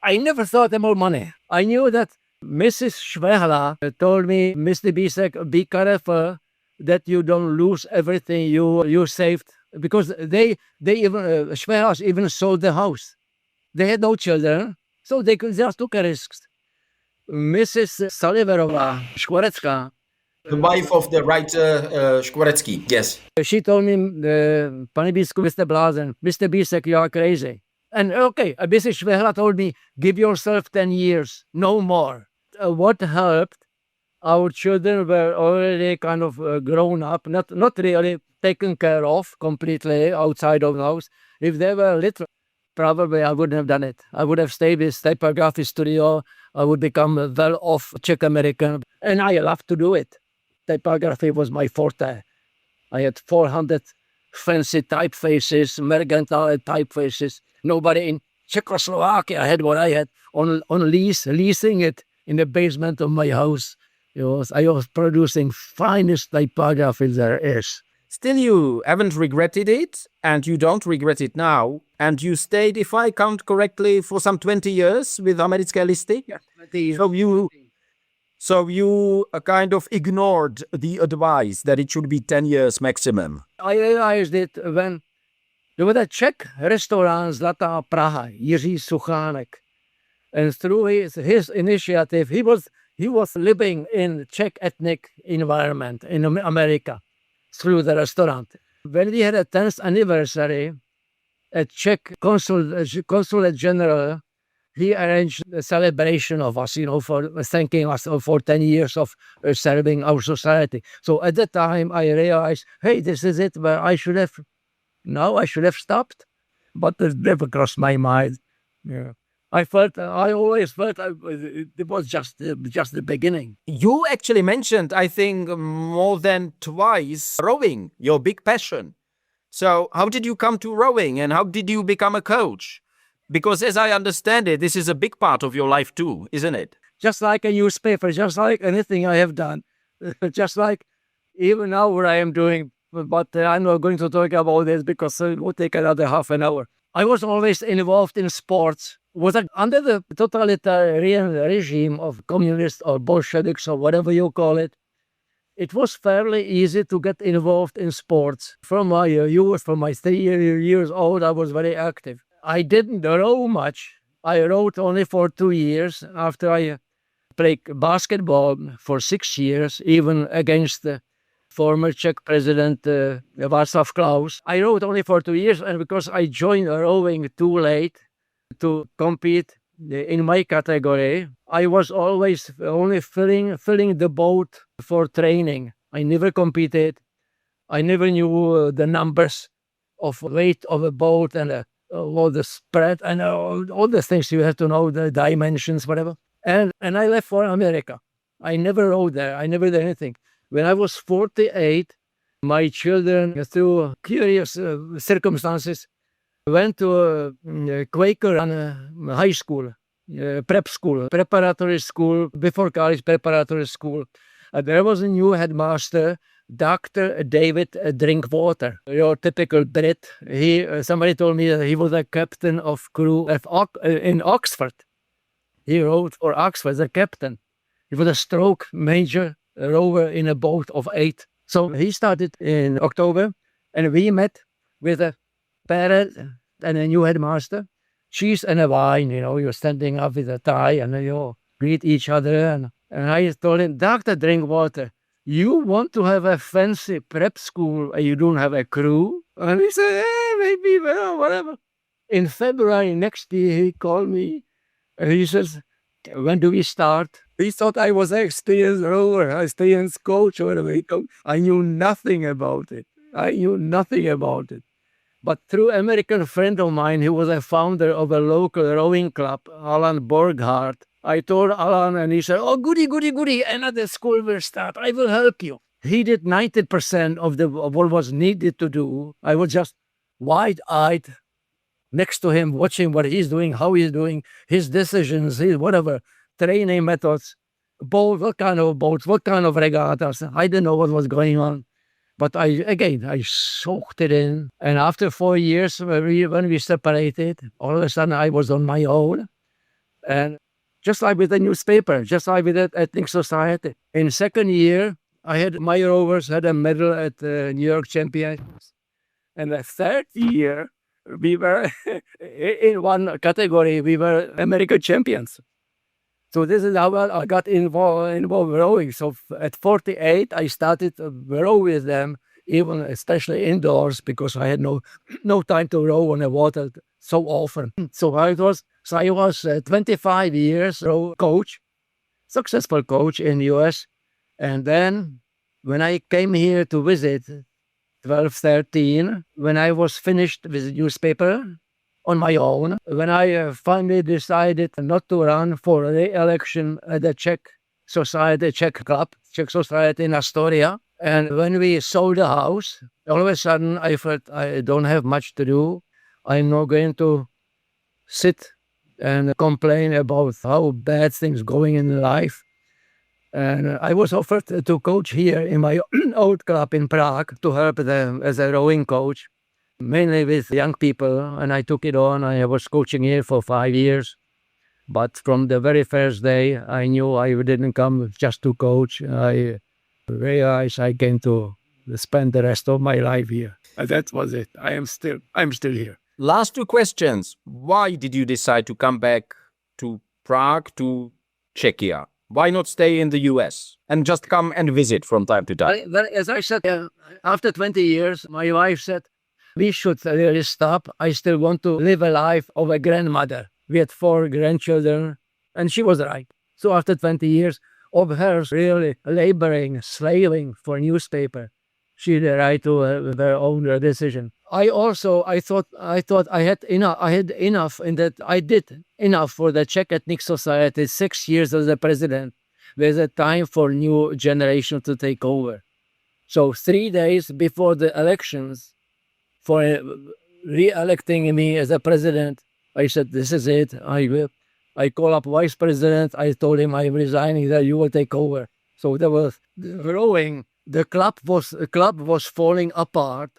I never thought about money. I knew that Mrs. Schwehla told me, Mr. Bísek, be careful that you don't lose everything you saved. Because they even, Schwehlas even sold the house. They had no children, so they just took a risk. Mrs. Saliverova, Škvorecká, the wife of the writer Škvorecký, yes. She told me, Pane Bísku, Mr. Blázen, Mr. Bísek, you are crazy. And okay, Mrs. Schwehla told me, give yourself 10 years, no more. What helped, our children were already kind of grown up, not really taken care of completely outside of the house. If they were little, probably I wouldn't have done it. I would have stayed with typography studio. I would become a well-off Czech-American. And I loved to do it. Typography was my forte. I had 400 fancy typefaces, mercantile typefaces. Nobody in Czechoslovakia had what I had on leasing it in the basement of my house. I was producing finest typography there is. Still, you haven't regretted it, and you don't regret it now. And you stayed, if I count correctly, for some 20 years with Americké listy. Yeah, So you kind of ignored the advice that it should be 10 years maximum. I realized it when there was a Czech restaurant Zlatá Praha, Jiří Suchánek. And through his initiative, he was living in Czech ethnic environment in America through the restaurant. When we had a 10th anniversary, a Czech consulate general, he arranged a celebration of us, for thanking us for 10 years of serving our society. So at that time, I realized, hey, this is it where I should have stopped. But it never crossed my mind. Yeah. I always felt it was just the beginning. You actually mentioned, I think, more than twice rowing, your big passion. So how did you come to rowing and how did you become a coach? Because as I understand it, this is a big part of your life too, isn't it? Just like a newspaper, just like anything I have done, just like even now what I am doing. But I'm not going to talk about this because it will take another half an hour. I was always involved in sports. Under the totalitarian regime of communists or Bolsheviks or whatever you call it, it was fairly easy to get involved in sports. From my youth, from my 3 years old, I was very active. I didn't row much. I rowed only for 2 years after I played basketball for 6 years, even against the former Czech president Václav Klaus. I rowed only for 2 years, and because I joined rowing too late to compete in my category, I was always only filling the boat for training. I never competed. I never knew the numbers of weight of a boat and all the spread and all the things you have to know, the dimensions, whatever. And I left for America. I never rowed there. I never did anything. When I was 48, my children, through curious circumstances, went to a Quaker high school, prep school, preparatory school, before college preparatory school. There was a new headmaster, Dr. David Drinkwater, your typical Brit. Somebody told me that he was a captain of crew in Oxford. He rowed for Oxford as a captain. He was a stroke major rower in a boat of 8. So he started in October, and we met with a parrot and a new headmaster, cheese and a wine. You're standing up with a tie and you greet each other. And I told him, Dr. Drinkwater, you want to have a fancy prep school and you don't have a crew? And he said, maybe, well, whatever. In February next year, he called me and he says, when do we start? He thought I was an experienced rower, experienced coach, or whatever. I knew nothing about it. But through an American friend of mine, who was a founder of a local rowing club, Alan Borghardt, I told Alan, and he said, oh, goody, another school will start. I will help you. He did 90% of what was needed to do. I was just wide-eyed next to him, watching what he's doing, how he's doing, his decisions, his whatever, training methods, what kind of boats, what kind of regattas. I didn't know what was going on. But I soaked it in. And after 4 years, when we separated, all of a sudden I was on my own. And just like with the newspaper, just like with the ethnic society. In second year, my rowers had a medal at the New York Championships. And the third year, we were in one category, we were American champions. So this is how I got involved rowing. So at 48, I started to row with them, even especially indoors, because I had no time to row on the water so often. So I was 25 years row coach, successful coach in the US. And then when I came here to visit, 12, 13, when I was finished with the newspaper on my own, when I finally decided not to run for the election at the Czech Society, Czech Club, Czech Society in Astoria, And when we sold the house, all of a sudden I felt I don't have much to do. I'm not going to sit and complain about how bad things going in life. And I was offered to coach here in my old club in Prague to help them as a rowing coach, mainly with young people. And I took it on. I was coaching here for 5 years. But from the very first day, I knew I didn't come just to coach. I realized I came to spend the rest of my life here. And that was it. I'm still here. Last two questions. Why did you decide to come back to Prague, to Czechia? Why not stay in the US and just come and visit from time to time? As I said, after 20 years, my wife said, we should really stop. I still want to live a life of a grandmother. We had 4 grandchildren, and she was right. So after 20 years of her really laboring, slaving for newspaper, she had the right to her own decision. I thought I had enough in that I did enough for the Czech Ethnic Society, 6 years as the president. There's a time for new generation to take over. So 3 days before the elections, for re-electing me as a president, I said, this is it. I call up vice president. I told him I'm resigning, that you will take over. So there was rowing. The club was falling apart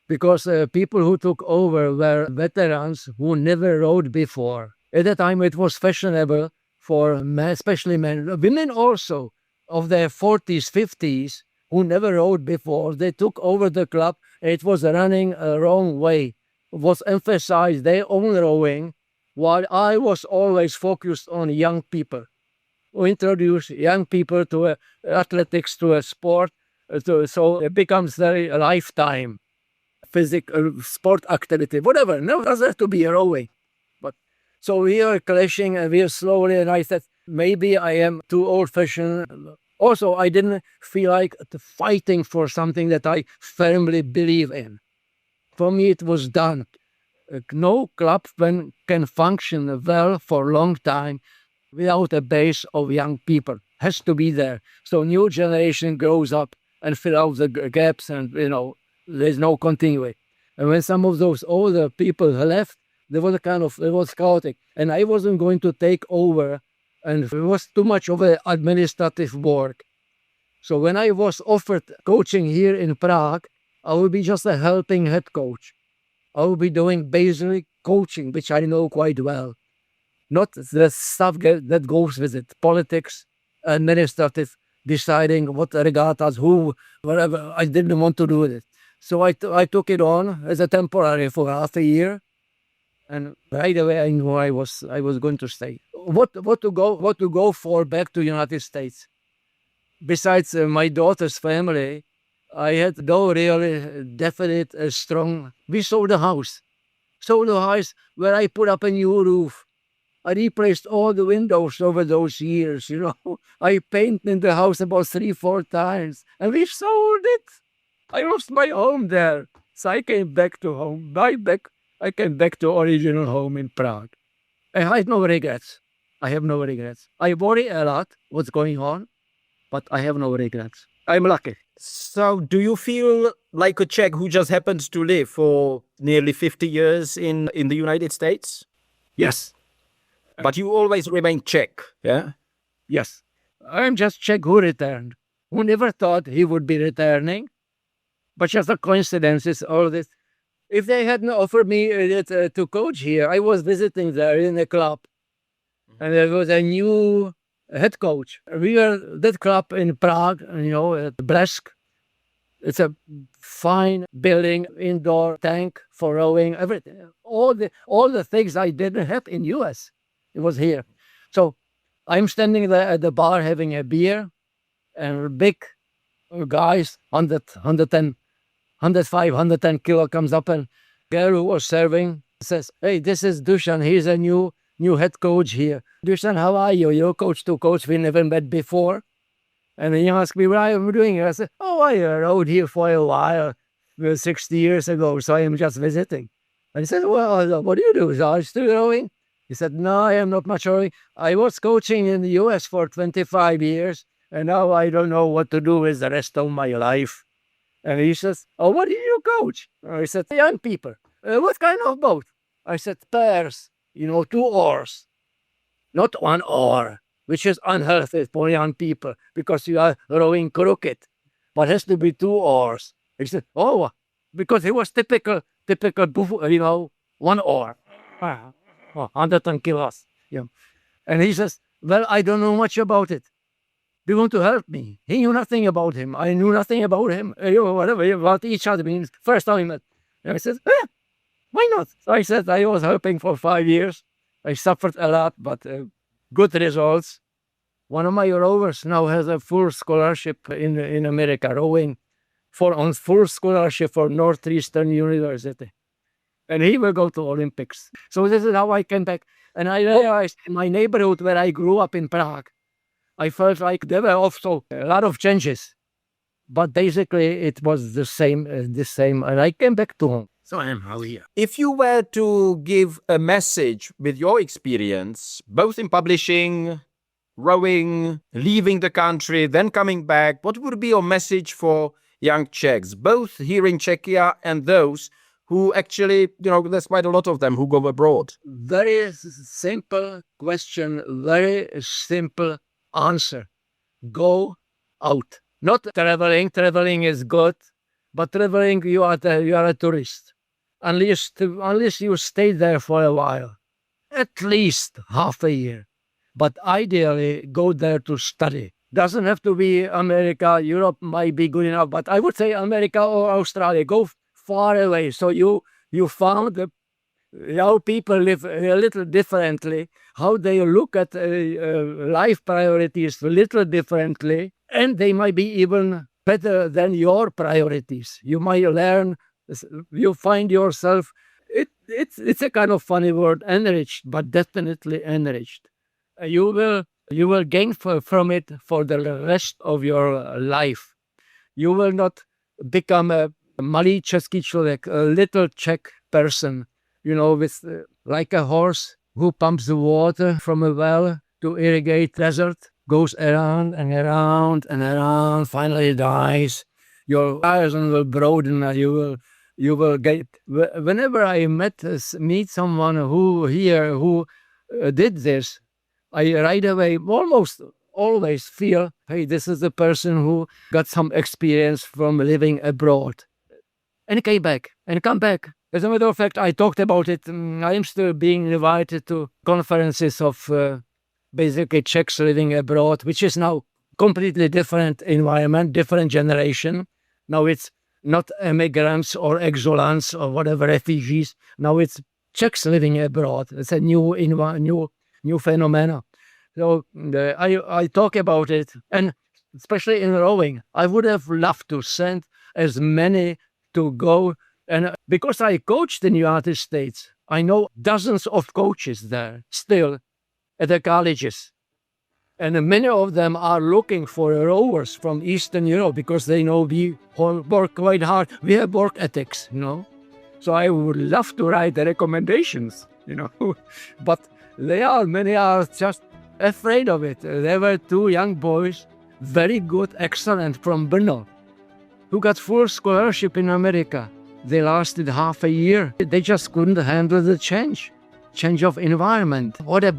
because people who took over were veterans who never rowed before. At the time, it was fashionable for men, especially men, women also, of their 40s, 50s, who never rowed before. They took over the club, and it was running a wrong way. It was emphasized their own rowing, while I was always focused on young people. We introduce young people to athletics, to a sport, so it becomes their lifetime physical sport activity, whatever. No, it doesn't have to be rowing. But so we are clashing, and we are slowly, and I said, maybe I am too old-fashioned. Also, I didn't feel like fighting for something that I firmly believe in. For me, it was done. No club can function well for a long time without a base of young people. Has to be there. So new generation grows up and fill out the gaps, and there's no continuity. And when some of those older people left, it was chaotic. And I wasn't going to take over, and it was too much of an administrative work. So when I was offered coaching here in Prague, I would be just a helping head coach. I will be doing basic coaching, which I know quite well. Not the stuff that goes with it. Politics, administrative, deciding what regattas, who, whatever. I didn't want to do it. So I took it on as a temporary for half a year. And right away I knew I was going to stay. What to go for back to United States? Besides my daughter's family, I had no really definite, strong... We sold the house. Sold the house where I put up a new roof. I replaced all the windows over those years, I painted the house about 3-4 times. And we sold it. I lost my home there. So I came back to home. I came back to original home in Prague. I had no regrets. I have no regrets. I worry a lot what's going on, but I have no regrets. I'm lucky. So do you feel like a Czech who just happens to live for nearly 50 years in the United States? Yes. But you always remain Czech, yeah? Yes. I'm just Czech who returned, who never thought he would be returning. But just a coincidence, all this. If they hadn't offered me to coach here, I was visiting there in a club. And there was a new head coach. We were that club in Prague, at Bísek. It's a fine building, indoor tank for rowing, everything. All the things I didn't have in US, it was here. So I'm standing there at the bar having a beer, and big guys, 105, 110 kilo, comes up, and girl who was serving says, "Hey, this is Dusan. He's a new head coach here. Dusan, how are you? You're coach to coach. We never met before." And then he asked me what I'm doing here. I said, "Oh, I rode here for a while, 60 years ago, so I am just visiting." And he said, "Well, what do you do? Are you still rowing?" He said, "No, I am not much rowing. I was coaching in the US for 25 years, and now I don't know what to do with the rest of my life. And he says, oh, what do you coach? I said, young people. What kind of boat? I said, pairs, 2 oars, not 1 oar, which is unhealthy for young people because you are rowing crooked, but it has to be 2 oars. He said, oh, because he was typical, 1 oar, 100 kilos. Yeah. And he says, well, I don't know much about it. Do you want to help me? He knew nothing about him. I knew nothing about him. Whatever, about each other. Means first time we met. And I said, why not? So I said, I was helping for 5 years. I suffered a lot, but good results. One of my rowers now has a full scholarship in America, rowing on full scholarship for Northeastern University. And he will go to Olympics. So this is how I came back. And I realized in my neighborhood where I grew up in Prague, I felt like there were also a lot of changes. But basically it was the same. And I came back to home. So I am now here. If you were to give a message with your experience, both in publishing, rowing, leaving the country, then coming back, what would be your message for young Czechs, both here in Czechia and those who actually, there's quite a lot of them who go abroad? Very simple question, very simple answer. Go out. Not traveling. Traveling is good, but traveling, you are a tourist. Unless you stay there for a while, at least half a year. But ideally, go there to study. Doesn't have to be America. Europe might be good enough, but I would say America or Australia. Go far away. So you found how people live a little differently, how they look at life priorities a little differently, and they might be even better than your priorities. You might learn, you find yourself, it's a kind of funny word, enriched, but definitely enriched. You will gain from it for the rest of your life. You will not become a malý český člověk, a little Czech person, with like a horse who pumps the water from a well to irrigate desert, goes around and around and around, finally dies. Your horizon will broaden. You will get. Whenever I meet someone who did this, I right away almost always feel, hey, this is the person who got some experience from living abroad. And came back and come back. As a matter of fact, I talked about it. I am still being invited to conferences of basically Czechs living abroad, which is now completely different environment, different generation. Now it's not immigrants or exiles or whatever, refugees. Now it's Czechs living abroad. It's a new phenomenon. So I talk about it, and especially in rowing, I would have loved to send as many to go. And because I coached in the United States, I know dozens of coaches there still at the colleges. And many of them are looking for rowers from Eastern Europe because they know we work quite hard. We have work ethics, So I would love to write the recommendations, But many are just afraid of it. There were 2 young boys, very good, excellent, from Brno, who got full scholarship in America. They lasted half a year. They just couldn't handle the change of environment. What a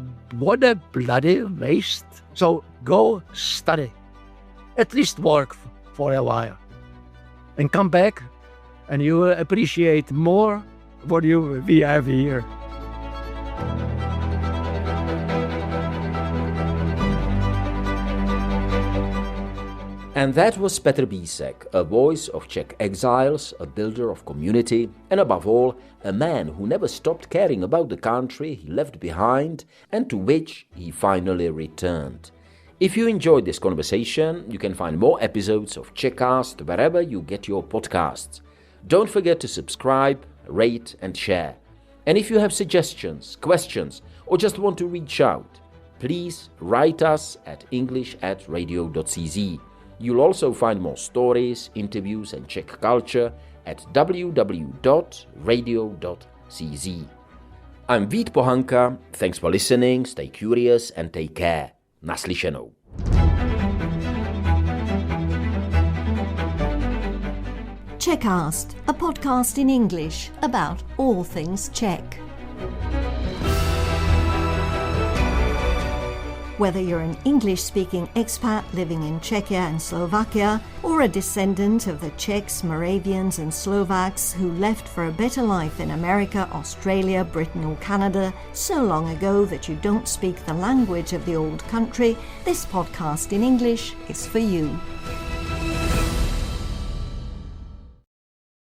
bloody waste. So go study, at least work for a while, and come back, and you will appreciate more what we have here. And that was Petr Bísek, a voice of Czech exiles, a builder of community, and above all, a man who never stopped caring about the country he left behind and to which he finally returned. If you enjoyed this conversation, you can find more episodes of Czechast wherever you get your podcasts. Don't forget to subscribe, rate and share. And if you have suggestions, questions, or just want to reach out, please write us at english@radio.cz. You'll also find more stories, interviews and Czech culture at www.radio.cz. I'm Vít Pohanka, thanks for listening, stay curious and take care. Naslyšenou. Czechast, a podcast in English about all things Czech. Whether you're an English-speaking expat living in Czechia and Slovakia, or a descendant of the Czechs, Moravians and Slovaks who left for a better life in America, Australia, Britain or Canada so long ago that you don't speak the language of the old country, this podcast in English is for you.